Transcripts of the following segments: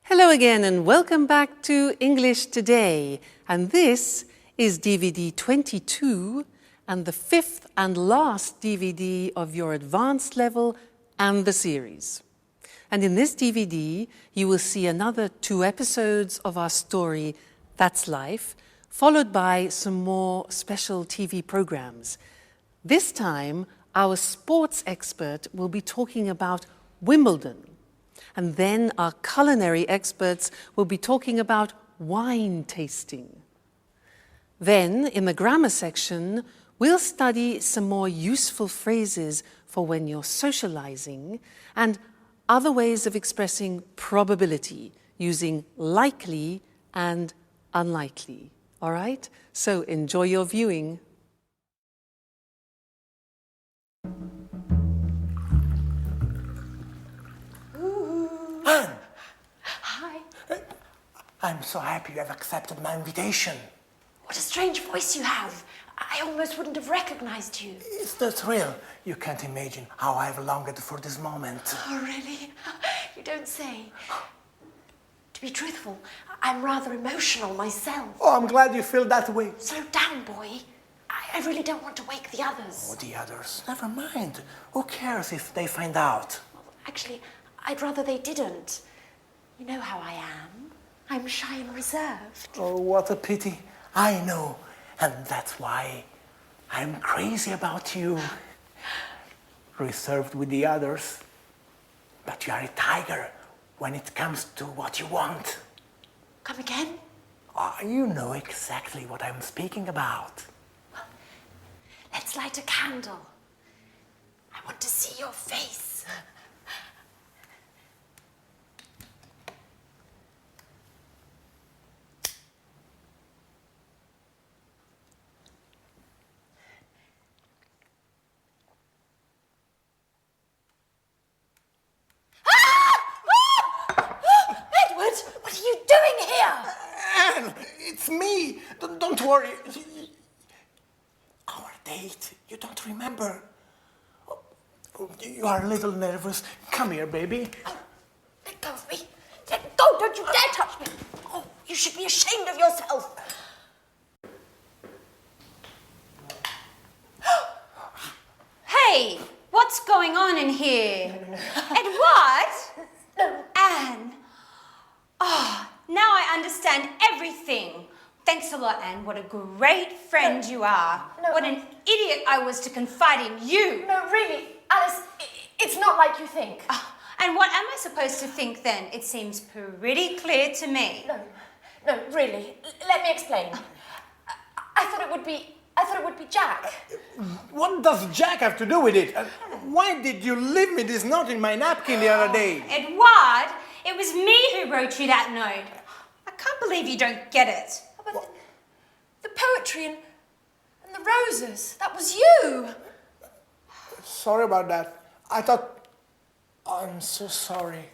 Hello again and welcome back to English Today. And this is DVD 22 and the fifth and last DVD of your advanced level and the series. And in this DVD, you will see another 2 episodes of our story, That's Life, followed by some more special TV programs. This time, our sports expert will be talking about Wimbledon. And then our culinary experts will be talking about wine tasting. Then, in the grammar section, we'll study some more useful phrases for when you're socializing and other ways of expressing probability using likely and unlikely. All right? So enjoy your viewing. Anne! Hi. I'm so happy you have accepted my invitation. What a strange voice you have. I almost wouldn't have recognized you. It's the thrill. You can't imagine how I've longed for this moment. Oh, really? You don't say. To be truthful, I'm rather emotional myself. Oh, I'm glad you feel that way. Slow down, boy. I really don't want to wake the others. Oh, the others. Never mind. Who cares if they find out? Well, actually, I'd rather they didn't. You know how I am. I'm shy and reserved. Oh, what a pity. I know. And that's why I'm crazy about you. Reserved with the others. But you are a tiger when it comes to what you want. Come again? Oh, you know exactly what I'm speaking about. Well, let's light a candle. I want to see your face. What are you doing here? Anne, it's me. Don't worry. Our date, you don't remember. Oh, you are a little nervous. Come here, baby. Oh, let go of me. Let go. Don't you dare touch me. Oh, you should be ashamed of yourself. Hey, what's going on in here? Edward? No. Anne? Oh, now I understand everything. Thanks a lot, Anne. What a great friend you are. No. What an idiot I was to confide in you. No, really, Alice, it's not like you think. And what am I supposed to think then? It seems pretty clear to me. No, really. Let me explain. I thought it would be Jack. What does Jack have to do with it? Why did you leave me this note in my napkin the other day? Edward, it was me who wrote you that note. I can't believe you don't get it. But the poetry and the roses, that was you. Sorry about that. I thought... I'm so sorry.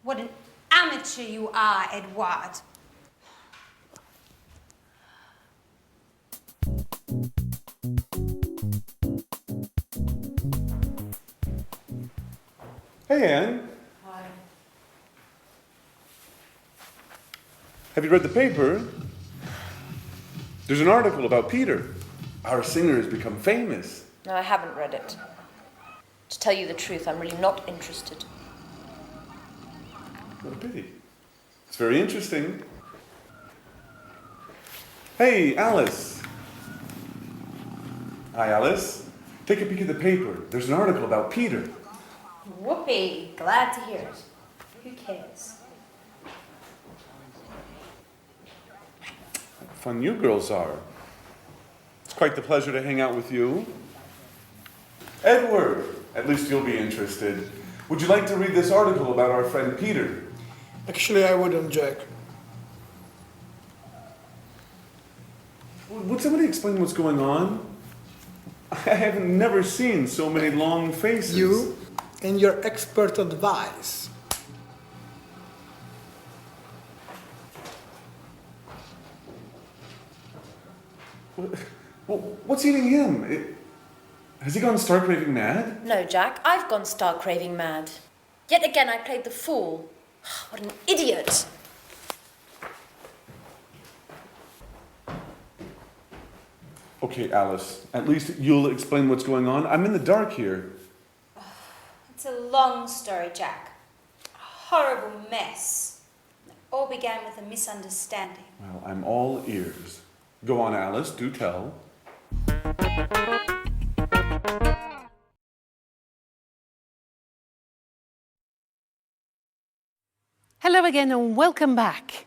What an amateur you are, Edward. Hey, Anne. Hi. Have you read the paper? There's an article about Peter. Our singer has become famous. No, I haven't read it. To tell you the truth, I'm really not interested. What a pity. It's very interesting. Hey, Alice. Hi, Alice. Take a peek at the paper. There's an article about Peter. Whoopee, glad to hear it. Who cares? Fun you girls are. It's quite the pleasure to hang out with you. Edward, at least you'll be interested. Would you like to read this article about our friend Peter? Actually, I wouldn't, Jack. Would somebody explain what's going on? I have never seen so many long faces. You and your expert advice. What's eating him? Has he gone stark raving mad? No, Jack, I've gone stark raving mad. Yet again I played the fool. What an idiot. Okay, Alice, at least you'll explain what's going on. I'm in the dark here. It's a long story, Jack. A horrible mess. It all began with a misunderstanding. Well, I'm all ears. Go on, Alice, do tell. Hello again and welcome back.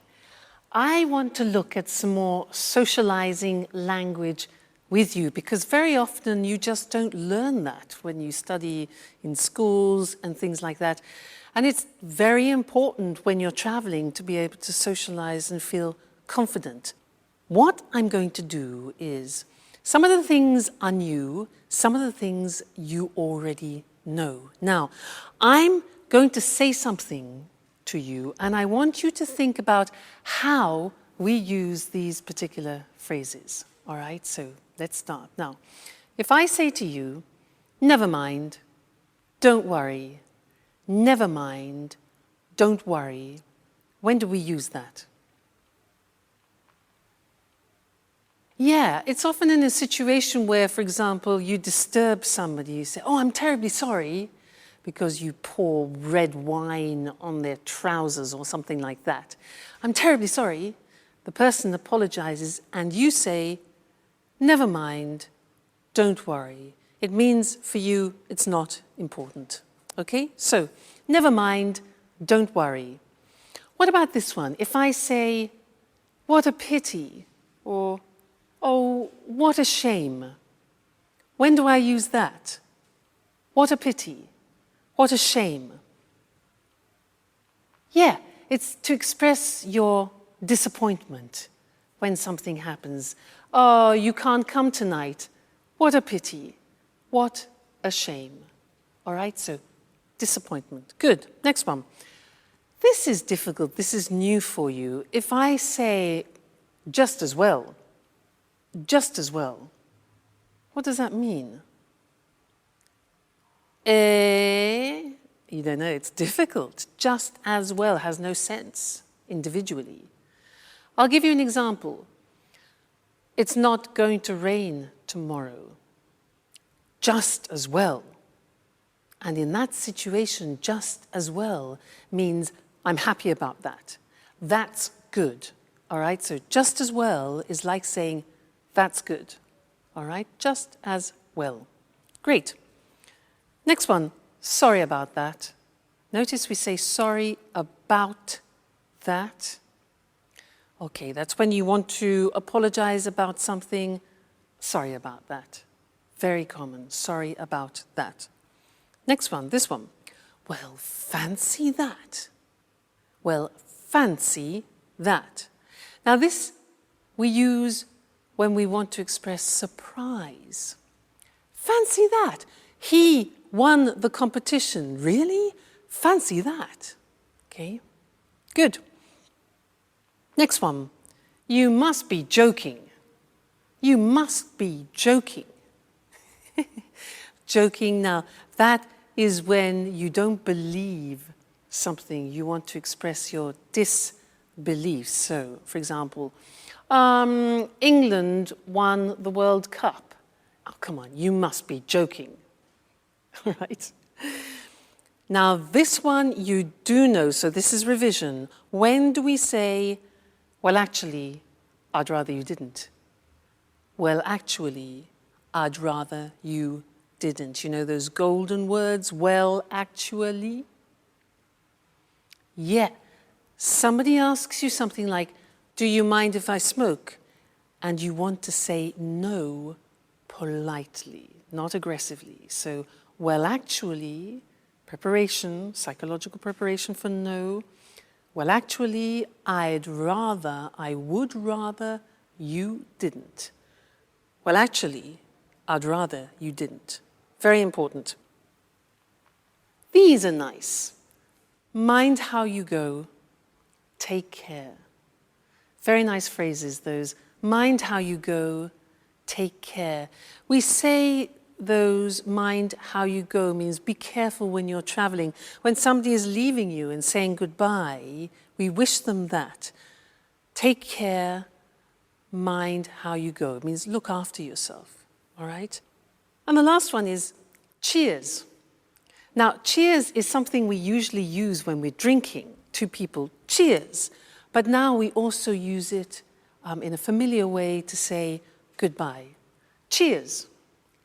I want to look at some more socializing language with you because very often you just don't learn that when you study in schools and things like that. And it's very important when you're traveling to be able to socialize and feel confident. What I'm going to do is some of the things are new, some of the things you already know. Now, I'm going to say something to you and I want you to think about how we use these particular phrases. All right, so let's start. Now, if I say to you, never mind, don't worry, never mind, don't worry, when do we use that? Yeah, it's often in a situation where, for example, you disturb somebody, you say, oh, I'm terribly sorry, because you pour red wine on their trousers or something like that. I'm terribly sorry. The person apologizes and you say, never mind, don't worry. It means for you it's not important. Okay? So, never mind, don't worry. What about this one? If I say, what a pity, or, oh, what a shame. When do I use that? What a pity. What a shame. Yeah, it's to express your disappointment when something happens. Oh, you can't come tonight. What a pity. What a shame. All right, so disappointment. Good. Next one. This is difficult. This is new for you. If I say just as well, what does that mean? You don't know, it's difficult. Just as well has no sense individually. I'll give you an example. It's not going to rain tomorrow. Just as well. And in that situation, just as well means I'm happy about that. That's good. All right, so just as well is like saying that's good. All right, just as well. Great. Next one, sorry about that. Notice we say sorry about that. Okay, that's when you want to apologize about something. Sorry about that. Very common, sorry about that. Next one, this one. Well, fancy that. Well, fancy that. Now this we use when we want to express surprise. Fancy that. He won the competition. Really? Fancy that. Okay, good. Next one. You must be joking. You must be joking. Joking, now that is when you don't believe something. You want to express your disbelief. So, for example, England won the World Cup. Oh, come on, you must be joking. All right. Now, this one you do know, so this is revision. When do we say, well, actually, I'd rather you didn't? Well, actually, I'd rather you didn't. You know those golden words, well, actually? Yeah. Somebody asks you something like, do you mind if I smoke? And you want to say no politely, not aggressively. So, well, actually, preparation, psychological preparation for no. Well, actually, I would rather you didn't. Well, actually, I'd rather you didn't. Very important. These are nice. Mind how you go. Take care. Very nice phrases, those. Mind how you go. Take care. We say those mind how you go means be careful when you're traveling. When somebody is leaving you and saying goodbye, we wish them that. Take care, mind how you go. It means look after yourself, all right? And the last one is cheers. Now, cheers is something we usually use when we're drinking. Two people, cheers. But now we also use it in a familiar way to say goodbye. Cheers.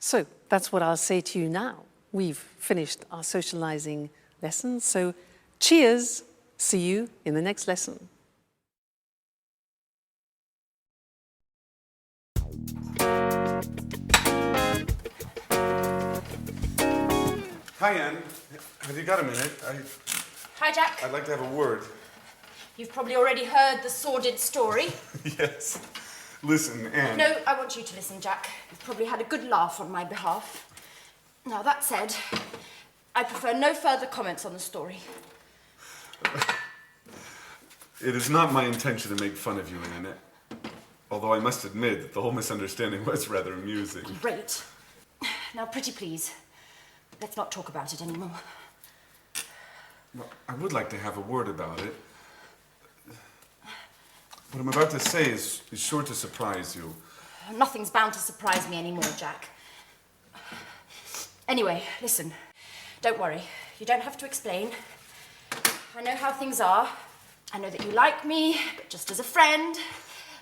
So that's what I'll say to you now. We've finished our socializing lesson. So cheers. See you in the next lesson. Hi, Anne. Have you got a minute? Hi, Jack. I'd like to have a word. You've probably already heard the sordid story. Yes. Listen, Anne. No, I want you to listen, Jack. You've probably had a good laugh on my behalf. Now, that said, I prefer no further comments on the story. It is not my intention to make fun of you, Anne. Although I must admit that the whole misunderstanding was rather amusing. Great. Now, pretty please, let's not talk about it anymore. Well, I would like to have a word about it. What I'm about to say is sure to surprise you. Nothing's bound to surprise me anymore, Jack. Anyway, listen. Don't worry. You don't have to explain. I know how things are. I know that you like me, but just as a friend.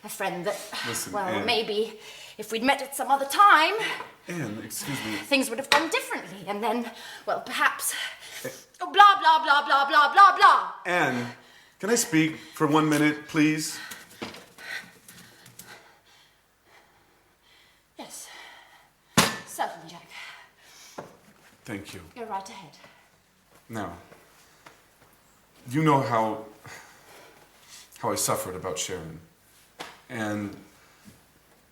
A friend that, listen, well, Anne. Maybe if we'd met at some other time... Anne, excuse me. Things would have gone differently, and then, well, perhaps... Oh, blah, blah, blah, blah, blah, blah, blah. Anne, can I speak for 1 minute, please? Yes. Certainly, Jack. Thank you. Go right ahead. Now, you know how I suffered about Sharon. And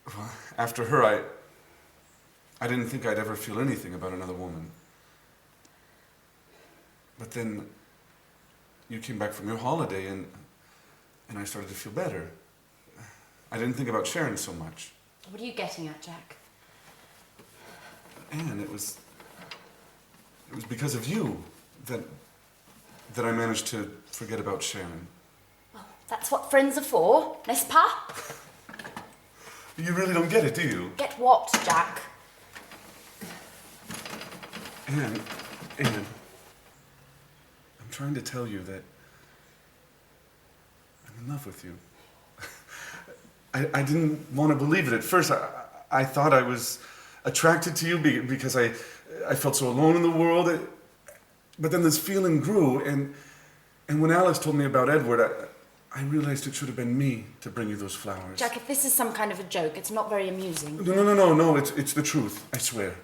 well, after her, I didn't think I'd ever feel anything about another woman. But then you came back from your holiday and I started to feel better. I didn't think about Sharon so much. What are you getting at, Jack? And it was because of you that I managed to forget about Sharon. Well, that's what friends are for, n'est-ce pas? You really don't get it, do you? Get what, Jack? Anne, I'm trying to tell you that I'm in love with you. I didn't want to believe it at first. I thought I was attracted to you because I felt so alone in the world. But then this feeling grew, and when Alice told me about Edward, I realized it should have been me to bring you those flowers. Jack, if this is some kind of a joke, it's not very amusing. No, it's the truth, I swear.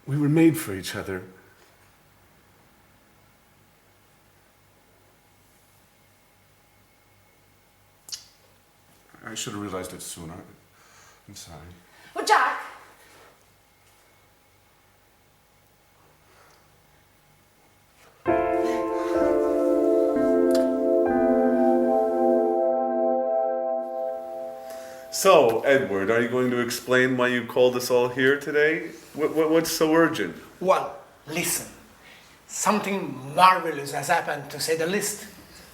We were made for each other. I should have realized it sooner. I'm sorry. Well, Jack! So, Edward, are you going to explain why you called us all here today? What's so urgent? Well, listen. Something marvelous has happened, to say the least.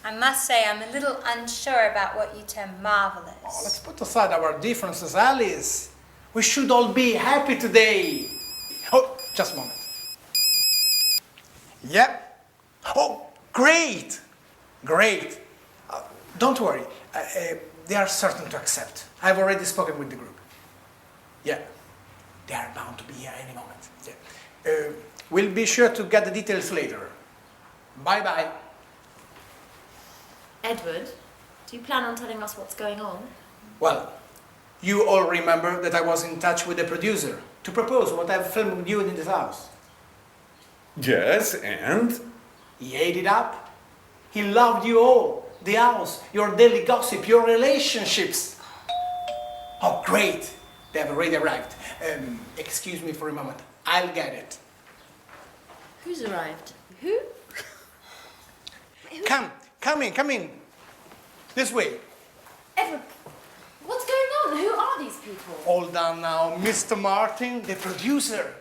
I must say I'm a little unsure about what you term marvelous. Oh, let's put aside our differences, Alice. We should all be happy today. Oh, just a moment. Yep. Oh, great. Great. Don't worry. They are certain to accept. I've already spoken with the group. Yeah. They are bound to be here any moment. Yeah. We'll be sure to get the details later. Bye-bye. Edward, do you plan on telling us what's going on? Well, you all remember that I was in touch with the producer to propose what I've filmed with you in this house. Yes, and? He ate it up. He loved you all. The house, your daily gossip, your relationships. Oh, great. They have already arrived. Excuse me for a moment. I'll get it. Who's arrived? Who? Come in. This way. Edward, what's going on? Who are are these people? All done now. Mr. Martin, the producer,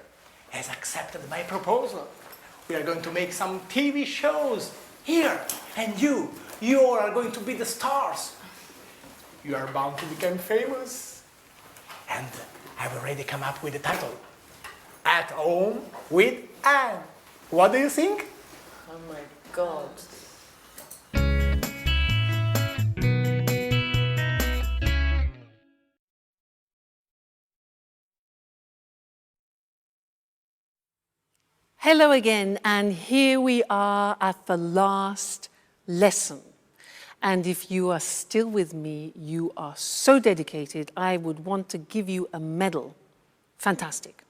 has accepted my proposal. We are going to make some TV shows here. And you all are going to be the stars. You are bound to become famous. And I've already come up with the title. At Home with Anne. What do you think? Oh my God. Hello again, and here we are at the last lesson. And if you are still with me, you are so dedicated, I would want to give you a medal. Fantastic.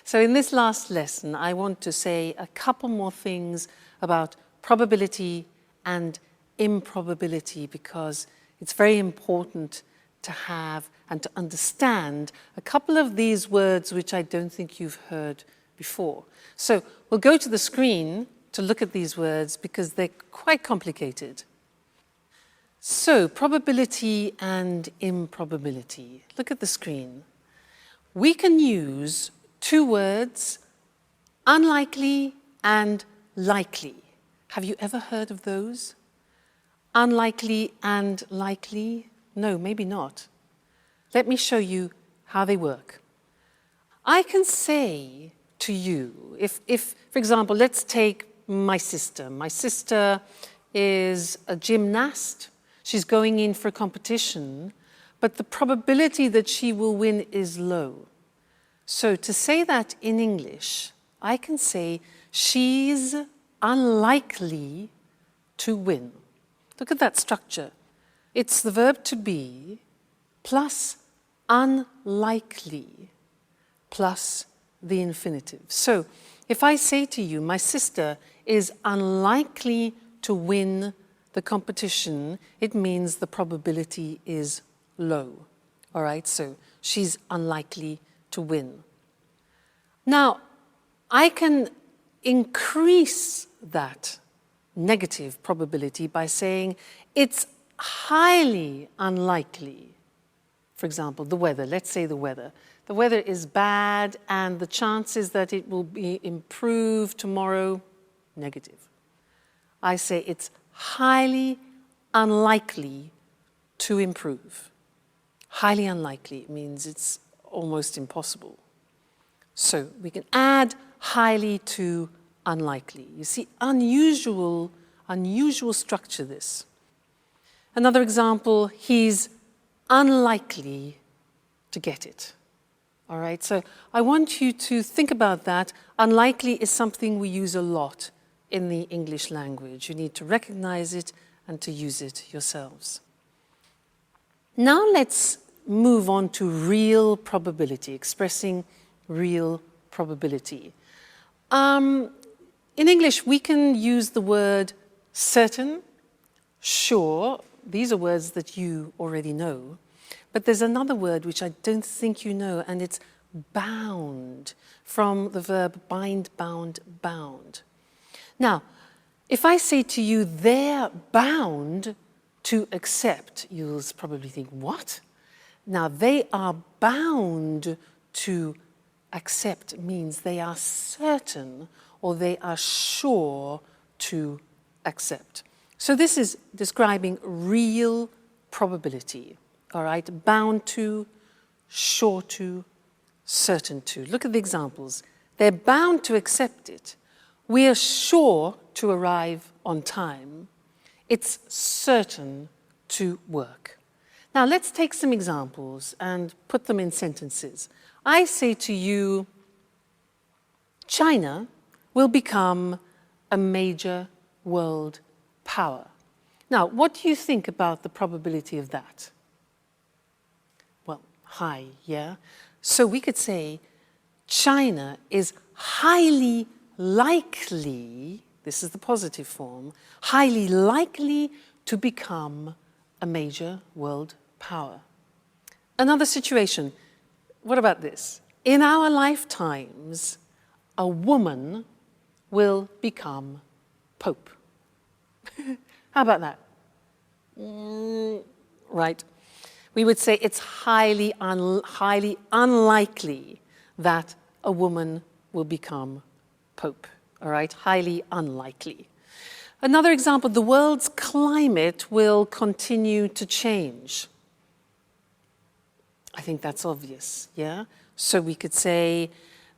So in this last lesson, I want to say a couple more things about probability and improbability, because it's very important to have and to understand a couple of these words which I don't think you've heard before. So we'll go to the screen to look at these words because they're quite complicated. So probability and improbability. Look at the screen. We can use two words, unlikely and likely. Have you ever heard of those? Unlikely and likely? No, maybe not. Let me show you how they work. I can say to you, if for example, let's take my sister. My sister is a gymnast. She's going in for a competition, but the probability that she will win is low. So to say that in English, I can say she's unlikely to win. Look at that structure. It's the verb to be plus unlikely plus the infinitive. So if I say to you, my sister is unlikely to win the competition, it means the probability is low. All right, so she's unlikely to win. Now, I can increase that negative probability by saying it's highly unlikely. For example, the weather. Let's say the weather. The weather is bad and the chances that it will be improved tomorrow, negative. I say it's highly unlikely to improve. Highly unlikely means it's almost impossible. So we can add highly to unlikely. You see, unusual structure this. Another example, he's unlikely to get it. All right, so I want you to think about that. Unlikely is something we use a lot in the English language. You need to recognize it and to use it yourselves. Now let's move on to real probability, expressing real probability. In English, we can use the word certain, sure. These are words that you already know. But there's another word which I don't think you know, and it's bound, from the verb bind, bound, bound. Now, if I say to you, they're bound to accept, you'll probably think, what? Now, they are bound to accept means they are certain or they are sure to accept. So this is describing real probability. All right, bound to, sure to, certain to. Look at the examples. They're bound to accept it. We are sure to arrive on time. It's certain to work. Now let's take some examples and put them in sentences. I say to you, China will become a major world power. Now, what do you think about the probability of that? Well, high, yeah? So we could say China is highly likely, this is the positive form, highly likely to become a major world power. Another situation, what about this? In our lifetimes, a woman will become Pope. How about that? Right. We would say it's highly unlikely that a woman will become Pope, all right? Highly unlikely. Another example, the world's climate will continue to change. I think that's obvious, yeah? So we could say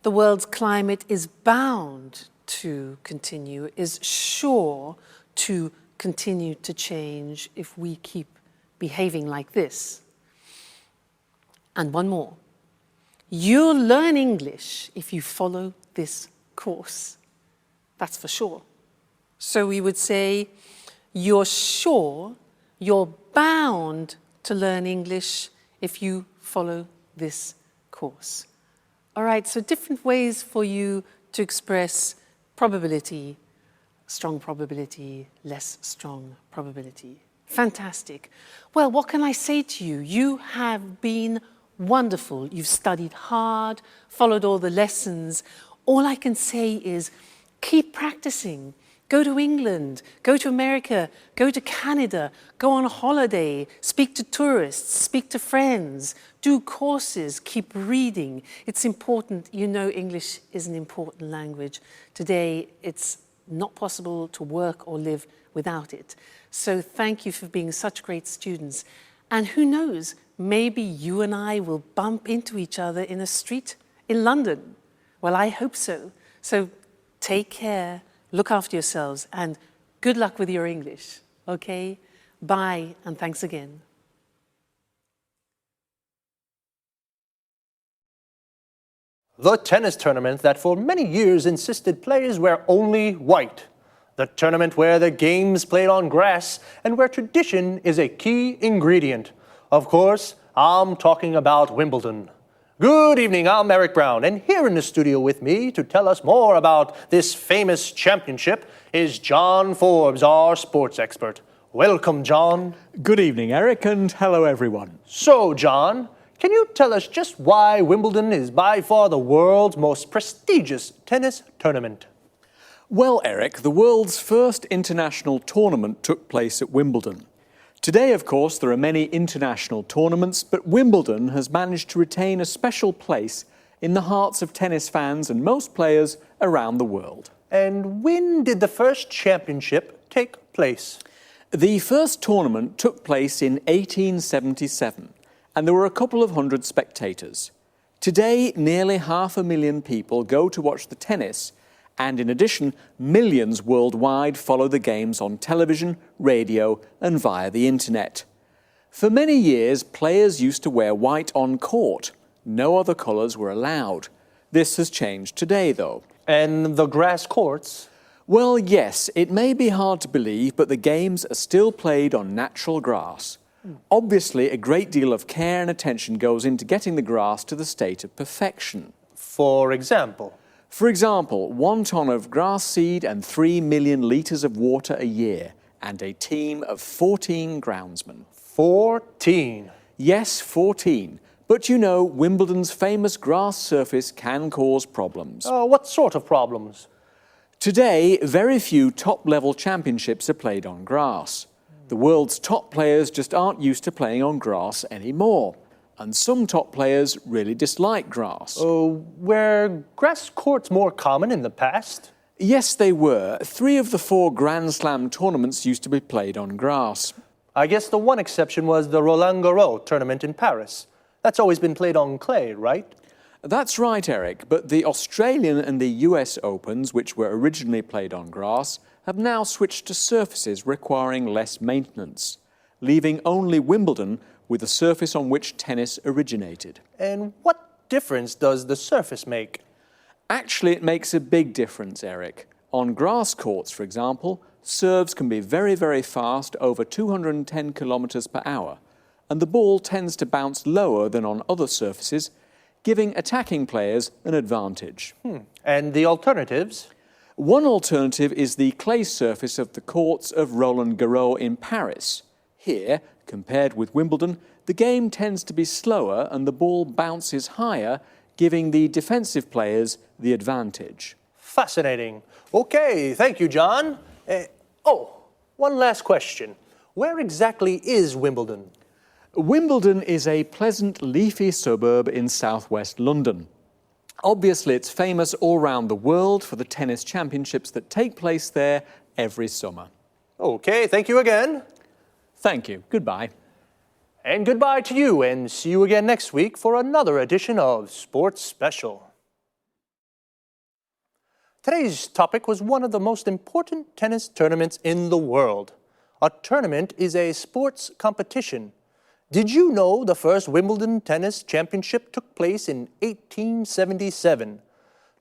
the world's climate is bound to continue, is sure to continue to change if we keep behaving like this. And one more. You'll learn English if you follow this course. That's for sure. So we would say, you're sure, you're bound to learn English if you follow this course. All right, so different ways for you to express probability, strong probability, less strong probability. Fantastic. Well, what can I say to you? You have been wonderful. You've studied hard, followed all the lessons. All I can say is keep practicing. Go to England, go to America, go to Canada, go on a holiday, speak to tourists, speak to friends, do courses, keep reading. It's important. You know English is an important language. Today, it's not possible to work or live without it. So thank you for being such great students. And who knows, maybe you and I will bump into each other in a street in London. Well, I hope so. So take care. Look after yourselves, and good luck with your English, okay? Bye, and thanks again. The tennis tournament that for many years insisted players wear only white. The tournament where the game's played on grass and where tradition is a key ingredient. Of course, I'm talking about Wimbledon. Good evening, I'm Eric Brown, and here in the studio with me to tell us more about this famous championship is John Forbes, our sports expert. Welcome, John. Good evening, Eric, and hello, everyone. So, John, can you tell us just why Wimbledon is by far the world's most prestigious tennis tournament? Well, Eric, the world's first international tournament took place at Wimbledon. Today, of course, there are many international tournaments, but Wimbledon has managed to retain a special place in the hearts of tennis fans and most players around the world. And when did the first championship take place? The first tournament took place in 1877, and there were a couple of hundred spectators. Today, nearly 500,000 people go to watch the tennis, and in addition, millions worldwide follow the games on television, radio, and via the internet. For many years, players used to wear white on court. No other colours were allowed. This has changed today, though. And the grass courts? Well, yes, it may be hard to believe, but the games are still played on natural grass. Obviously, a great deal of care and attention goes into getting the grass to the state of perfection. For example? For example, 1 ton of grass seed and 3 million litres of water a year, and a team of 14 groundsmen. 14? Yes, 14. But you know, Wimbledon's famous grass surface can cause problems. What sort of problems? Today, very few top-level championships are played on grass. The world's top players just aren't used to playing on grass anymore. And some top players really dislike grass. Were grass courts more common in the past? Yes, they were. 3 of the 4 Grand Slam tournaments used to be played on grass. I guess the one exception was the Roland Garros tournament in Paris. That's always been played on clay, right? That's right, Eric, but the Australian and the US Opens, which were originally played on grass, have now switched to surfaces requiring less maintenance, leaving only Wimbledon with the surface on which tennis originated. And what difference does the surface make? Actually, it makes a big difference, Eric. On grass courts, for example, serves can be very, very fast, over 210 kilometres per hour, and the ball tends to bounce lower than on other surfaces, giving attacking players an advantage. And the alternatives? One alternative is the clay surface of the courts of Roland Garros in Paris. Here, compared with Wimbledon, the game tends to be slower and the ball bounces higher, giving the defensive players the advantage. Fascinating. Okay, thank you, John. One last question. Where exactly is Wimbledon? Wimbledon is a pleasant, leafy suburb in southwest London. Obviously, it's famous all around the world for the tennis championships that take place there every summer. Okay, thank you again. Thank you. Goodbye. And goodbye to you, and see you again next week for another edition of Sports Special. Today's topic was one of the most important tennis tournaments in the world. A tournament is a sports competition. Did you know the first Wimbledon Tennis Championship took place in 1877?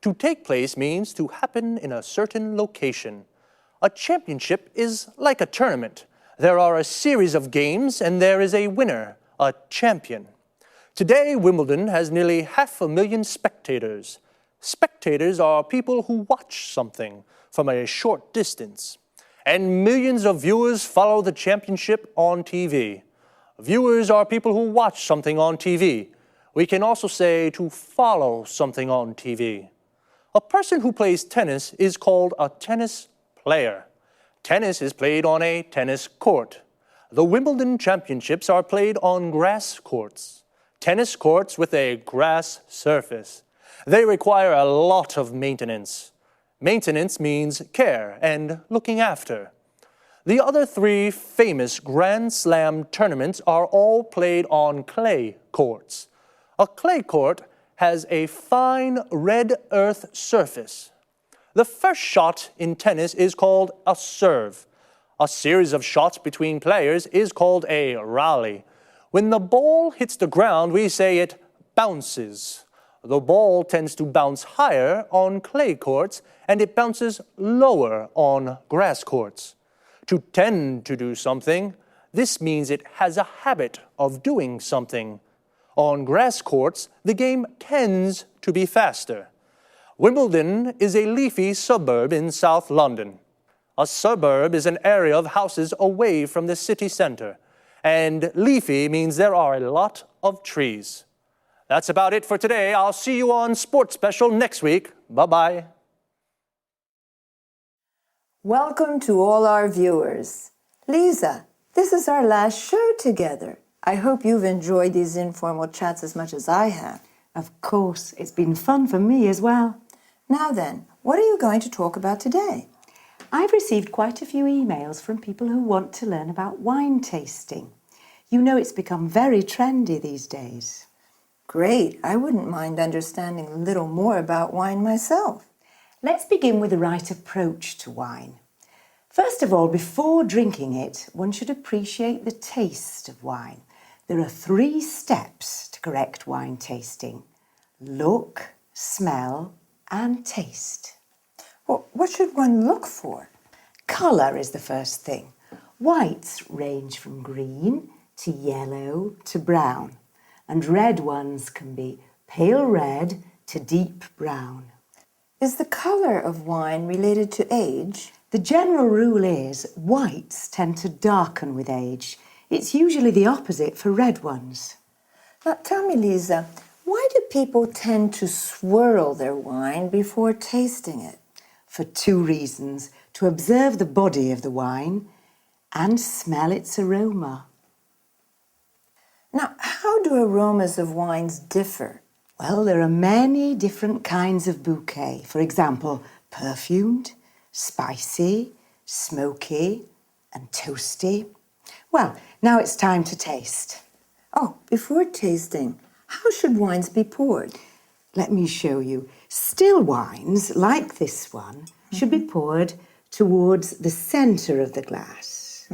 To take place means to happen in a certain location. A championship is like a tournament. There are a series of games and there is a winner, a champion. Today, Wimbledon has nearly 500,000 spectators. Spectators are people who watch something from a short distance. And millions of viewers follow the championship on TV. Viewers are people who watch something on TV. We can also say to follow something on TV. A person who plays tennis is called a tennis player. Tennis is played on a tennis court. The Wimbledon Championships are played on grass courts. Tennis courts with a grass surface. They require a lot of maintenance. Maintenance means care and looking after. The other three famous Grand Slam tournaments are all played on clay courts. A clay court has a fine red earth surface. The first shot in tennis is called a serve. A series of shots between players is called a rally. When the ball hits the ground, we say it bounces. The ball tends to bounce higher on clay courts and it bounces lower on grass courts. To tend to do something, this means it has a habit of doing something. On grass courts, the game tends to be faster. Wimbledon is a leafy suburb in South London. A suburb is an area of houses away from the city centre. And leafy means there are a lot of trees. That's about it for today. I'll see you on Sports Special next week. Bye-bye. Welcome to all our viewers. Lisa, this is our last show together. I hope you've enjoyed these informal chats as much as I have. Of course, it's been fun for me as well. Now then, what are you going to talk about today? I've received quite a few emails from people who want to learn about wine tasting. You know it's become very trendy these days. Great. I wouldn't mind understanding a little more about wine myself. Let's begin with the right approach to wine. First of all, before drinking it, one should appreciate the taste of wine. There are 3 steps to correct wine tasting: look, smell, and taste. Well, what should one look for? Colour is the first thing. Whites range from green to yellow to brown, and red ones can be pale red to deep brown. Is the colour of wine related to age? The general rule is whites tend to darken with age. It's usually the opposite for red ones. Now tell me, Lisa, why do people tend to swirl their wine before tasting it? For 2 reasons: to observe the body of the wine and smell its aroma. Now, how do aromas of wines differ? Well, there are many different kinds of bouquet. For example, perfumed, spicy, smoky, and toasty. Well, now it's time to taste. Oh, before tasting, how should wines be poured? Let me show you. Still wines, like this one, should be poured towards the centre of the glass.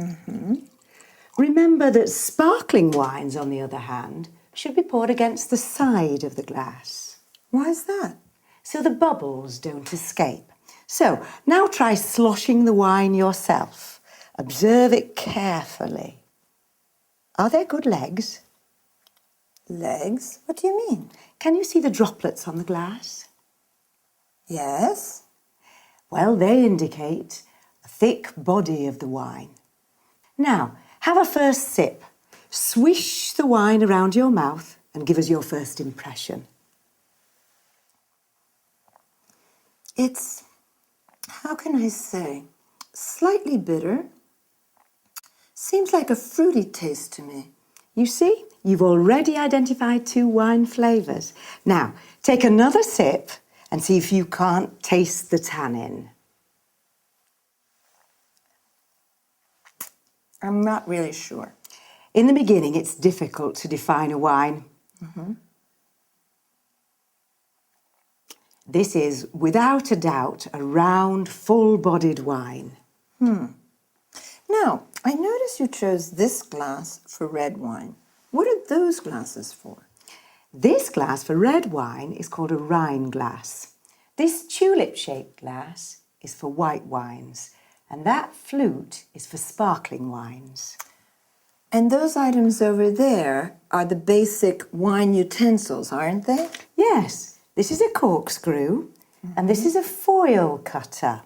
Remember that sparkling wines, on the other hand, should be poured against the side of the glass. Why is that? So the bubbles don't escape. So now try sloshing the wine yourself. Observe it carefully. Are there good legs? Legs? What do you mean? Can you see the droplets on the glass? Yes. Well, they indicate a thick body of the wine. Now, have a first sip. Swish the wine around your mouth and give us your first impression. It's, how can I say, slightly bitter. Seems like a fruity taste to me. You see, you've already identified 2 wine flavours. Now, take another sip and see if you can't taste the tannin. I'm not really sure. In the beginning, it's difficult to define a wine. This is, without a doubt, a round, full-bodied wine. Now, I notice you chose this glass for red wine. What are those glasses for? This glass for red wine is called a Rhine glass. This tulip-shaped glass is for white wines, and that flute is for sparkling wines. And those items over there are the basic wine utensils, aren't they? Yes, this is a corkscrew, and this is a foil cutter.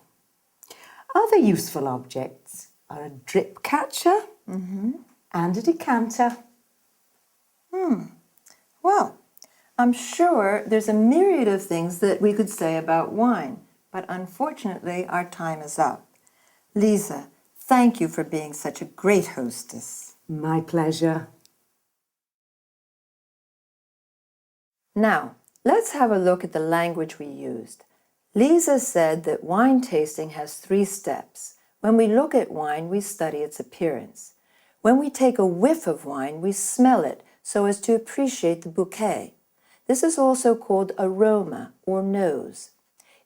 Other useful objects are a drip catcher and a decanter. Well, I'm sure there's a myriad of things that we could say about wine, but unfortunately our time is up. Lisa, thank you for being such a great hostess. My pleasure. Now, let's have a look at the language we used. Lisa said that wine tasting has 3 steps. When we look at wine, we study its appearance. When we take a whiff of wine, we smell it so as to appreciate the bouquet. This is also called aroma or nose.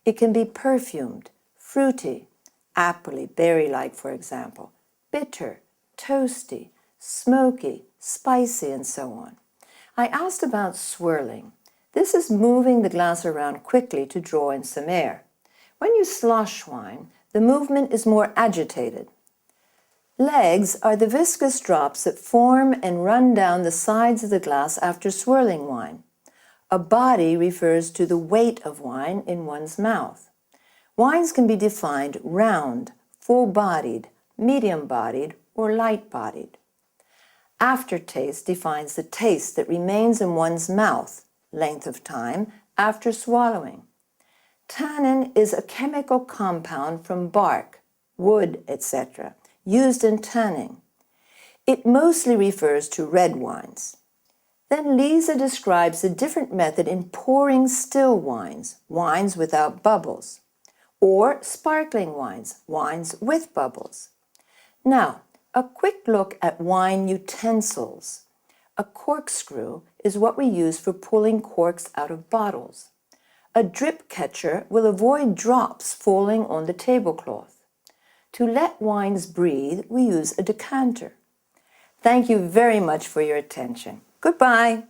It can be perfumed, fruity, appley, berry-like, for example, bitter, toasty, smoky, spicy, and so on. I asked about swirling. This is moving the glass around quickly to draw in some air. When you slosh wine, the movement is more agitated. Legs are the viscous drops that form and run down the sides of the glass after swirling wine. A body refers to the weight of wine in one's mouth. Wines can be defined round, full-bodied, medium-bodied, or light-bodied. Aftertaste defines the taste that remains in one's mouth, length of time, after swallowing. Tannin is a chemical compound from bark, wood, etc., used in tanning. It mostly refers to red wines. Then Lisa describes a different method in pouring still wines, wines without bubbles, or sparkling wines, wines with bubbles. Now, a quick look at wine utensils. A corkscrew is what we use for pulling corks out of bottles. A drip catcher will avoid drops falling on the tablecloth. To let wines breathe, we use a decanter. Thank you very much for your attention. Goodbye.